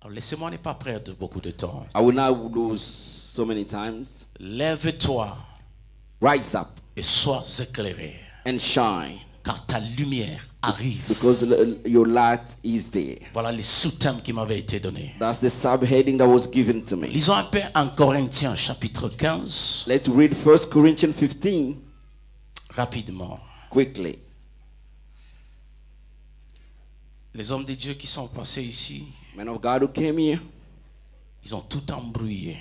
Laissez-moi ne pas perdre beaucoup de temps. I will not lose so many times. Lève-toi Rise up et sois éclairé, and shine, car ta lumière arrive. because your light is there. Voilà les sous-thèmes qui m'avaient été donnés. That's the subheading that was given to me. Lisons un peu en Corinthiens chapitre 15, Let's read 1 Corinthians 15 rapidement. quickly. Les hommes de Dieu qui sont passés ici, Men of God who came here, ils ont tout embrouillé.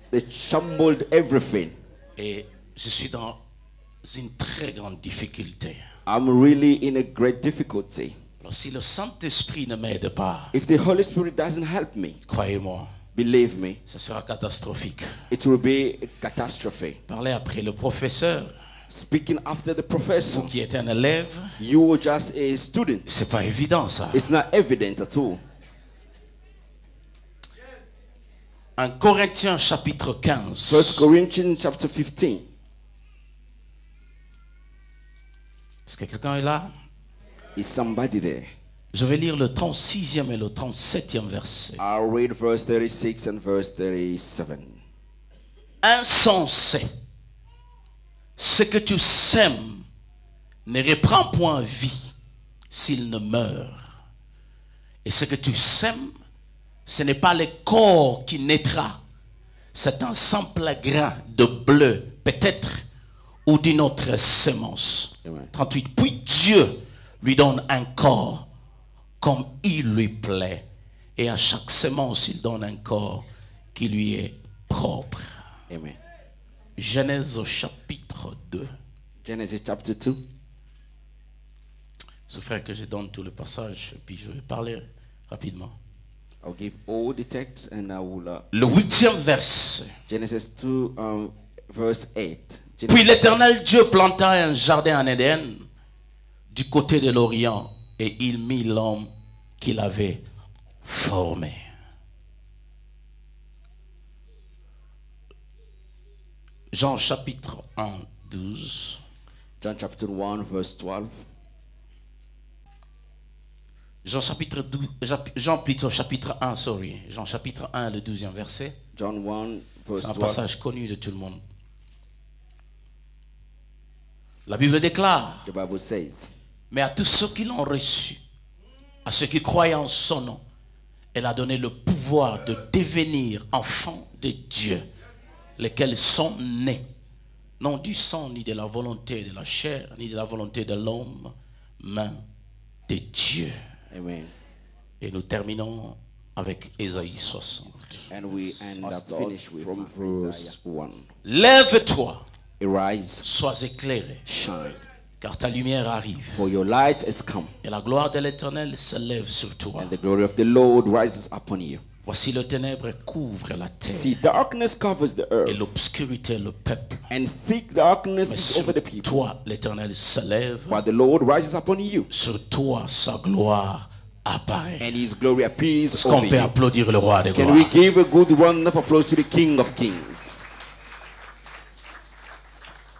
they shambled everything. Et je suis dans une très grande difficulté. I'm really in a great difficulty. Alors si le Saint-Esprit ne m'aide pas, If the Holy Spirit doesn't help me, croyez-moi, believe me, ce sera catastrophique. it will be a catastrophe. Parlez après le professeur, Speaking after the professor, vous qui êtes un élève, you were just a student. c'est pas évident ça. It's not evident at all. En Corinthiens chapitre 15, 1 Corinthians chapter 15. est-ce que quelqu'un est là? Is somebody there? Je vais lire le 36e et le 37e verset. I'll read verse 36 and verse 37. Insensé, ce que tu sèmes ne reprend point vie s'il ne meurt. Et ce que tu sèmes, ce n'est pas le corps qui naîtra, c'est un simple grain de bleu, peut-être, ou d'une autre semence. Amen. 38. Puis Dieu lui donne un corps comme il lui plaît, et à chaque semence il donne un corps qui lui est propre. Amen. Genèse au chapitre 2. Genesis chapter 2. Je ferai que je donne tout le passage, et puis je vais parler rapidement. I'll give all the text and I will. Le 8e verset. Genesis 2, verse 8. Puis l'Éternel Dieu planta un jardin en Éden du côté de l'Orient, et il mit l'homme qu'il avait formé. Jean chapitre 1, 12. John chapter 1, verse 12. Jean chapitre 12, Jean plutôt chapitre 1, sorry. Jean chapitre 1, le 12e verset. John 1, verse C'est un 12. passage connu de tout le monde. La Bible déclare: The Bible says, mais à tous ceux qui l'ont reçu, à ceux qui croient en son nom, elle a donné le pouvoir de devenir enfants de Dieu, lesquels sont nés, non du sang, ni de la volonté de la chair, ni de la volonté de l'homme, mais de Dieu. Amen. Et nous terminons avec Ésaïe 60. And we end up finish from verse 1. Lève-toi, Arise, sois éclairé, shine, car ta lumière arrive, for your light has come, et la gloire de l'Éternel se lève sur toi. and the glory of the Lord rises upon you. Voici le ténèbre couvre la terre, See, darkness covers the et earth, l'obscurité le peuple. and thick darkness Mais is sur over the people. toi, l'Éternel se lève, While the Lord rises upon you, sur toi, sa gloire apparaît. and his glory appears Est-ce qu'on over peut you. applaudir le roi des Can gloires? we give a good round of applause to the King of Kings?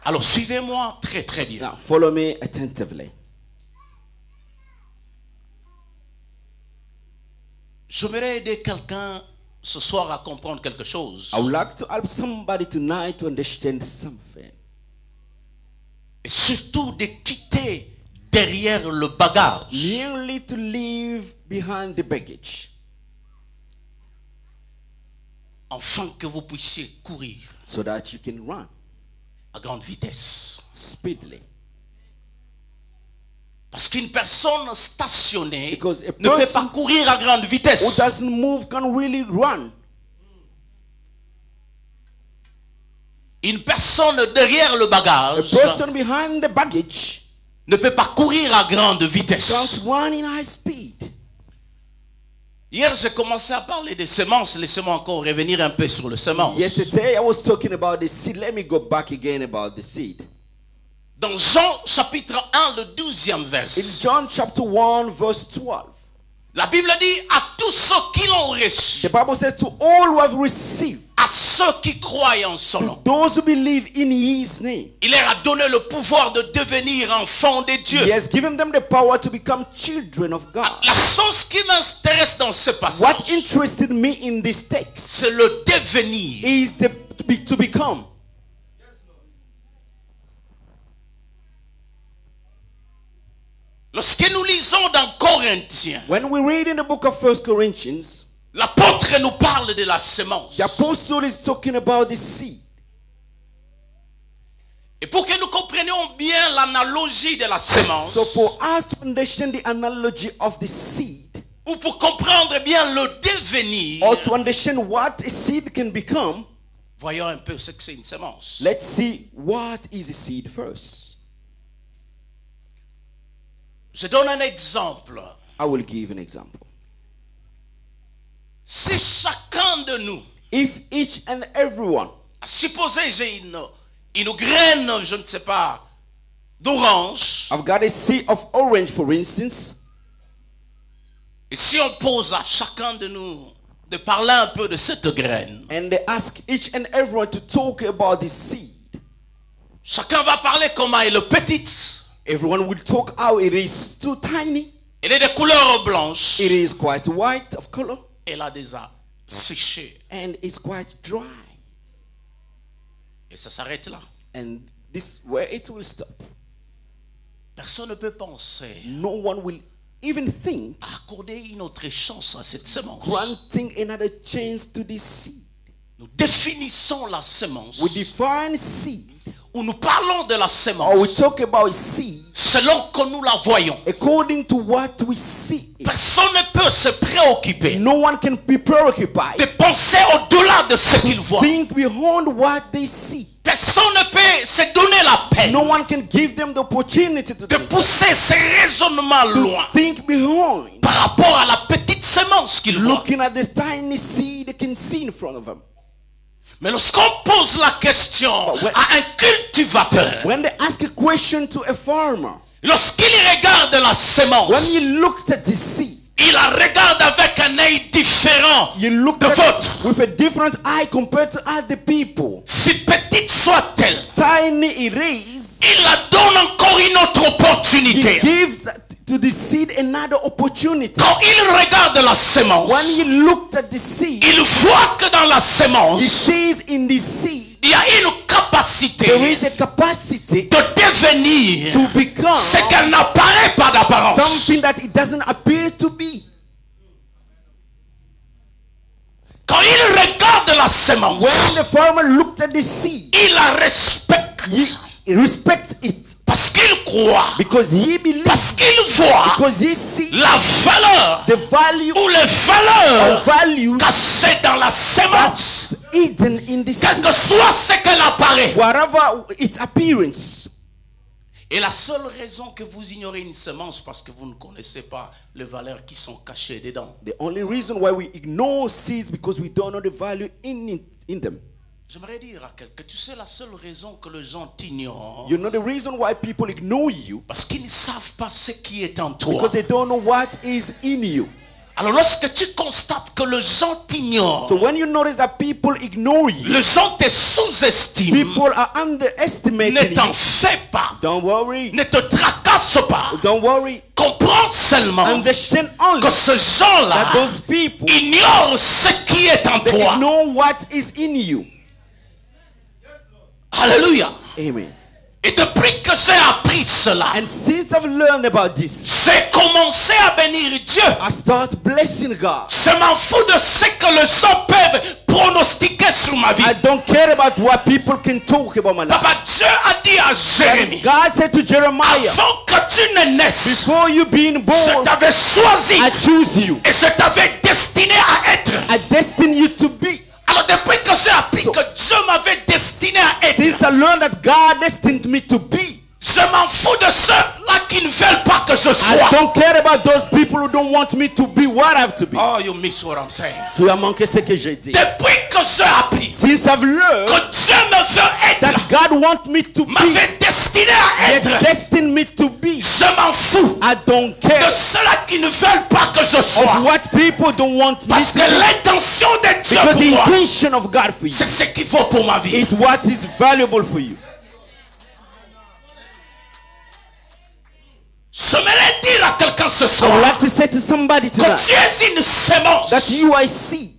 Alors suivez-moi très très bien. Now, follow me attentively. J'aimerais aider quelqu'un ce soir à comprendre quelque chose. I would like to help somebody tonight to understand something. Et surtout de quitter derrière le bagage. Merely to leave behind the baggage, Afin que vous puissiez courir so that you can run à grande vitesse. speedily. Parce qu'une personne stationnée Because a ne peut person pas courir à grande who vitesse. doesn't move can really run. Une personne derrière le A bagage person behind the baggage ne peut pas courir à grande vitesse. can't run in high speed. Hier, j'ai commencé à parler des semences. Laissez-moi encore revenir un peu sur les semences. Yesterday I was talking about the seed. Let me go back again about the seed. Dans Jean chapitre 1, le 12e In verset, John chapter 1 verse 12, la Bible dit à tous ceux qui l'ont reçu, the Bible says to all who have received, à à ceux qui croient en son nom. Those who believe in his name. Il leur a donné le pouvoir de devenir enfants de Dieu. He has given them the power to become children of God. La chose qui m'intéresse dans ce passage, What interested me in this text c'est le devenir. is to become. Lorsque nous lisons dans Corinthiens, When we read in the book of 1 Corinthians, l'apôtre nous parle de la semence. the apostle is talking about the seed. Et pour que nous comprenions bien l'analogie de la semence, So for us to understand the analogy of the seed, ou pour comprendre bien le devenir, or to understand what a seed can become, voyons un peu ce que c'est une semence. let's see what is a seed first. Je donne un exemple. I will give an example. Si chacun de nous, If each and everyone, supposez j'ai une graine, je ne sais pas, d'orange, I've got a seed of orange for instance, et si on pose à chacun de nous de parler un peu de cette graine, and they ask each and everyone to talk about this seed, chacun va parler comment elle est petite, everyone will talk how it is too tiny, elle est de couleur blanche, it is quite white of color, elle a déjà séché, and it's quite dry. et ça s'arrête là. And this where it will stop. Personne ne peut penser No one will even think à accorder une autre chance à cette semence. granting another chance to this seed. Nous définissons la semence, We define seed, ou nous parlons de la or we semence talk about seed selon que nous la voyons. according to what we see. Personne ne peut se préoccuper No one can be de preoccupied, penser au-delà de ce qu'il voit. think beyond what they see. Personne ne peut se donner la peine No one can give them the opportunity to de pousser ses raisonnements loin think beyond, par rapport à la petite semence qu'il voit. looking at this tiny seed they can see in front of them. Mais lorsqu'on pose la question But when- à un cultivateur, When they ask a question to a farmer, lorsqu'il regarde la semence, when you looked at the seed, il la regarde avec un œil différent you look de at votre. it with a different eye compared to other people. Si petite soit-elle, Tiny it is, il la donne encore une autre he opportunité. gives to the seed another opportunity. Quand il regarde la semence, When he looked at the seed, il voit que dans la he semence, sees in the seed il y a une capacité there is a capacity de devenir to become ce qu'elle n'apparaît pas d'apparence. something that it doesn't appear to be. Quand il regarde la semence, When the farmer looked at the seed, il la respecte he respects it parce qu'il croit, because he believes, parce qu'il voit because he sees la valeur the value ou les or valeurs value cachées dans la semence, that's hidden in the quel seed, que soit ce qu'elle apparaît. whatever its appearance. Et la seule raison que vous ignorez une semence, parce que vous ne connaissez pas les valeurs qui sont cachées dedans. The only reason why we ignore seeds because we don't know the value in them. J'aimerais dire à quelqu'un, tu sais la seule raison que les gens t'ignorent, You know the reason why people ignore you parce qu'ils ne savent pas ce qui est en toi. because they don't know what is in you. Alors lorsque tu constates que les gens t'ignorent, So when you notice that people ignore you, les gens te sous-estiment, people are ne underestimating t'en you. fais pas, Don't worry. ne te tracasse pas. Don't worry. Comprends seulement Understand only que ces gens-là that those people ignorent ce qui est en they toi. know what is in you. Alléluia. Amen. Et depuis que j'ai appris cela, And since I've learned about this, j'ai commencé à bénir Dieu. I start blessing God. Je m'en fous de ce que les gens peuvent pronostiquer sur ma vie. I don't care about what people can talk about my life. Papa, Dieu a dit à Jérémie, God said to Jeremiah, avant que tu ne naisses, before you being je born, t'avais choisi I choose you. et je t'avais destiné à être. I destined you to be. Alors depuis que j'ai appris que Dieu m'avait destiné à être, Since I learned that God destined me to be, je m'en fous de ceux-là qui ne veulent pas que je I sois. don't care about those people who don't want me to be what I have to be. Oh, you miss what I'm saying. Tu as manqué ce que j'ai dit. Depuis que j'ai appris Since I've learned que Dieu me veut that être, God wants me to be, m'avait destiné à He has être, destined me to be, je m'en fous I don't de care ceux-là qui ne veulent pas que je of sois. what people don't want me Parce to que be. l'intention de Dieu Because pour the moi, intention of God for you c'est ce qu'il faut pour ma vie. is what is valuable for you. J'aimerais dire à quelqu'un ce I would soir like to say to somebody que tonight tu es une sémence. that you I see.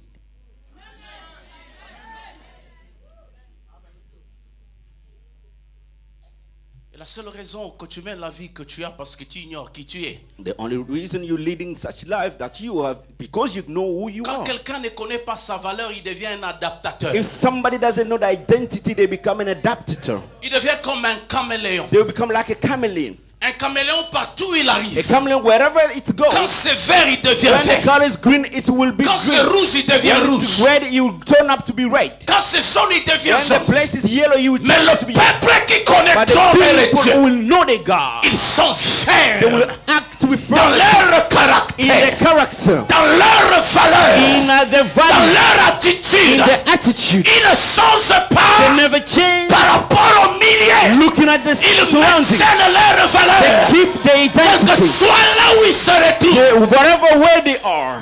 Et la seule raison que tu mènes la vie que tu as parce que tu ignores qui tu es. The only reason you're leading such life that you have, because you know who you Quand are. quelqu'un ne connaît pas sa valeur, il devient un adaptateur. If somebody doesn't know the identity, they become an adapter. Il devient comme un caméléon. They will become like a chameleon. Un caméléon partout où il A arrive. chameleon, wherever it Quand goes, c'est vert, il devient when the vert. color is green, it will be Quand c'est green. rouge, il devient When rouge. it's red, it will turn up to be red. Quand c'est jaune, il devient When the jaune. place is yellow, you will Mais turn le up to be peuple qui connaît But trop bien the les people dieux, who will know the God, ils sont they will fiers act with dans firmness leur in their caractère, character, dans leur valeur, in their dans values, leur in attitude. their attitude. Ils ne changent They pas never change. par rapport aux milliers. Looking at the Ils surroundings, maintiennent leur they valeur. keep their Parce que identity. soit là où ils se retrouvent. They, whatever way they are,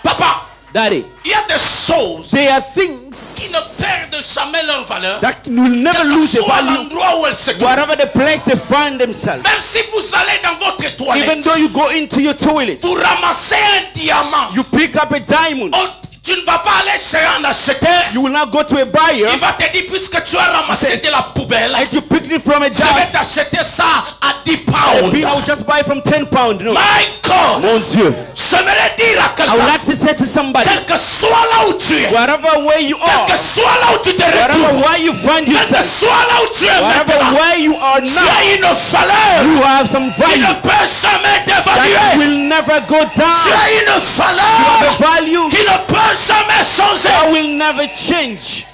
Papa, Daddy, il y a des choses they are qui things ne perdent jamais leur valeur. that will never Quel que lose the soit value, l'endroit où elles se trouvent. whatever the place they find themselves. Même si vous allez dans votre Even toilette, though you go into your toilet, vous ramassez un diamant. you pick up a diamond, Tu ne vas pas aller chez un acheteur. you will not go to a buyer, Il va te dire, puisque tu as ramassé de la poubelle, as you pick it from a je vais dust, t'acheter ça à 10 I pounds. will just buy from 10 pounds. No. My God, Mon Dieu. j'aimerais dire à I would quelqu'un, like to say to somebody, quel que soit là où tu es, whatever way you quel are, que soit là où tu te whatever retrouves, way you find quel que yourself, soit là où tu es whatever maintenant, way you are tu now, as une valeur you have some qui value ne peut jamais that t'évaluer. will never go Tu down. as une You have valeur a value qui ne peut jamais changer. that will never change.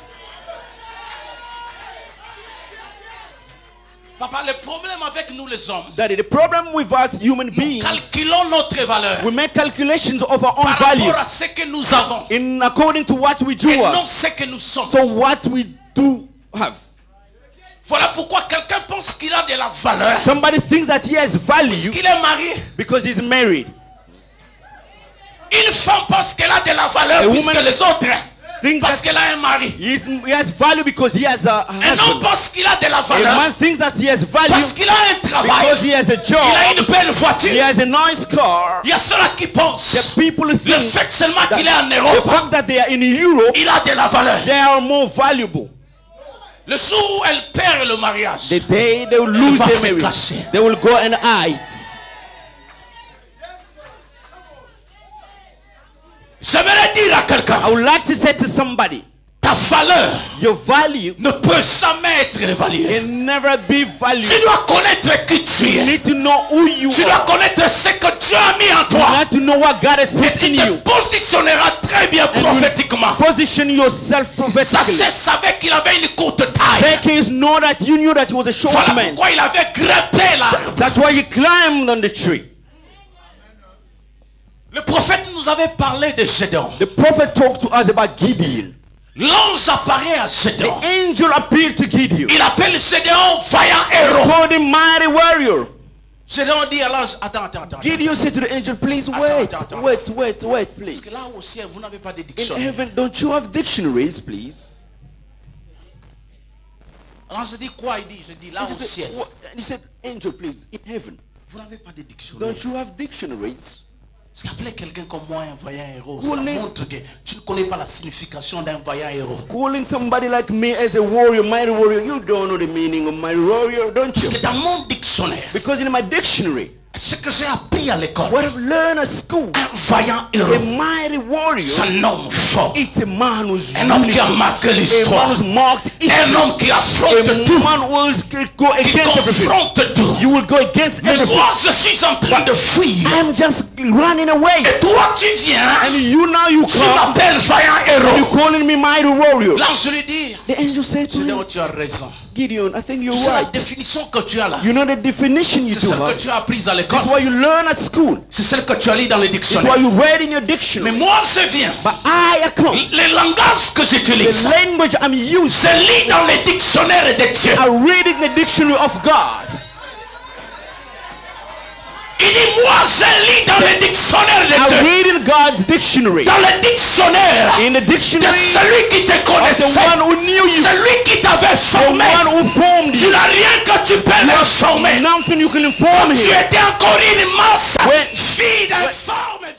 Papa, le problème avec nous les hommes, That the problem with us human nous beings, calculons notre valeur we make calculations of our own par value rapport à ce que nous avons in according to what we do et non have. ce que nous sommes. So what we do have. Voilà pourquoi quelqu'un pense qu'il a de la valeur Somebody thinks that he has value qu'il est marié. because he's married. Une femme pense qu'elle a de la valeur A puisque woman les autres thinks parce that qu'elle a un mari. he has value because he has a Un homme husband. pense qu'il a de la A valeur man thinks that he has value parce qu'il a un travail. because he has a Il a job. une belle He voiture. has a nice car. Il y a ceux-là qui pensent The people le think fait seulement qu'il est en the Europe, fact that they are in Europe, il a de la valeur. they are more valuable. Le jour où elle perd le mariage, The day they will lose va their se marriage, cacher. they will go and hide. j'aimerais dire à quelqu'un, I would like to say to somebody, ta valeur your value ne peut jamais être évaluée. can never be valued. Tu dois connaître qui tu You es. need to know who you Tu dois are. connaître ce que Dieu a mis en You toi. have to know what God has Et put tu in te you. positionneras très bien prophétiquement. Position yourself prophetically. Sachez savait qu'il avait une courte taille. Take is know that you knew that he was a short Voilà man. pourquoi il avait grimpé l'arbre. That's why he climbed on the tree. Le prophète nous avait parlé de Gédéon. The prophet talked to us about Gideon. L'ange apparaît à The Gédéon. angel appeared to Gideon. Il appelle Gédéon vaillant héros. Called him mighty warrior. Gédéon dit à l'ange, attends. Gideon said to the angel, please Attends. wait, Parce please. que là au ciel, vous n'avez pas de In dictionnaire. heaven, don't you have dictionaries, please? L'ange dit quoi? Il dit, je dis là And au ciel. he said, angel, please, in heaven, Vous n'avez pas de dictionnaire. don't you have dictionaries? Parce qu'appeler quelqu'un comme moi un vaillant héros, ça Calling- montre que tu ne connais pas la signification d'un vaillant héros. Calling somebody like me as a warrior, mighty warrior, you don't know the meaning of mighty warrior, don't Parce you? que dans mon dictionnaire, Because in my dictionary, ce que j'ai appris appris à l'école. What I've learned at school. Un vaillant A héros. mighty warrior. C'est un homme fort. It's a man who's Un homme qui a really marqué a man l'histoire. who's marked Un history. homme qui A affronte tout. man who will go Qui against everything. confronte tout. You will go against Mais everything. moi, je suis en train de fuir. I'm just running away. Et toi, tu viens. And you now you Tu come. m'appelles vaillant You héros. calling me mighty warrior. L'ange lui dit, The angel said to Seigneur, him, tu as raison. Gideon, I think you're C'est la right. définition que tu as là. You know the definition you C'est do celle que have. tu as apprise à l'école. It's what you learn at school. C'est celle que tu as lu dans les It's what dictionnaires. you read in your Mais dictionary. moi, je viens. But I come. Les langages que j'utilise, The language I'm using, je lis dans les dictionnaires de Dieu. I read in the dictionary of God. Il dit, moi, je lis dans les dictionnaires de I Dieu. read in God's dictionary. Dans le dictionnaire In the de dictionary celui qui te of the connaissait. one who knew you. Celui qui t'avait The formé. one who formed Tu you. n'as rien que tu peux l'informer. Nothing you can inform Tu him. étais encore une masse When- fille d'informe.